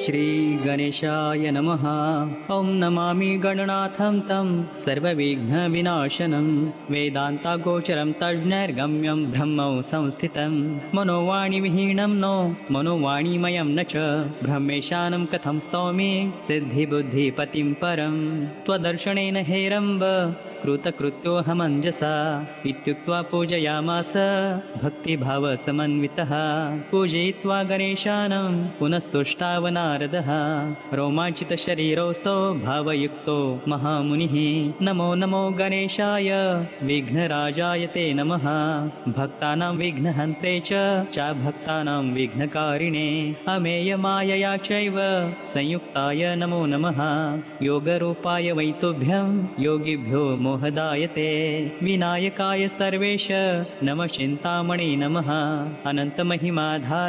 श्रीगणेशाय नमः। ॐ नमामि गणनाथं तं सर्वविघ्नविनाशनं वेदान्तागोचरं तज्ज्ञैर्गम्यं ब्रह्मौ संस्थितं मनोवाणीविहीनं नो मनोवाणीमयं न च ब्रह्मेशानं कथं स्तौमि सिद्धिबुद्धिपतिं परं त्वदर्शनेन हेरम्ब कृतकृत्योऽहमञ्जसा इत्युक्त्वा पूजयामास भक्तिभावसमन्वितः। पूजयित्वा गणेशानं पुनस्तुष्टाव नारदः रोमाञ्चितशरीरोऽसौ भावयुक्तो महामुनिः। नमो नमो गणेशाय विघ्नराजाय ते नमः। भक्तानां विघ्नहन्त्रे च भक्तानां विघ्नकारिणे अमेयमायया चैव संयुक्ताय नमो नमः। योगरूपाय वै तुभ्यं योगिभ्यो मोहदायते विनायकाय सर्वेश नमः। चिन्तामणि नमः। अनन्तमहिमाधार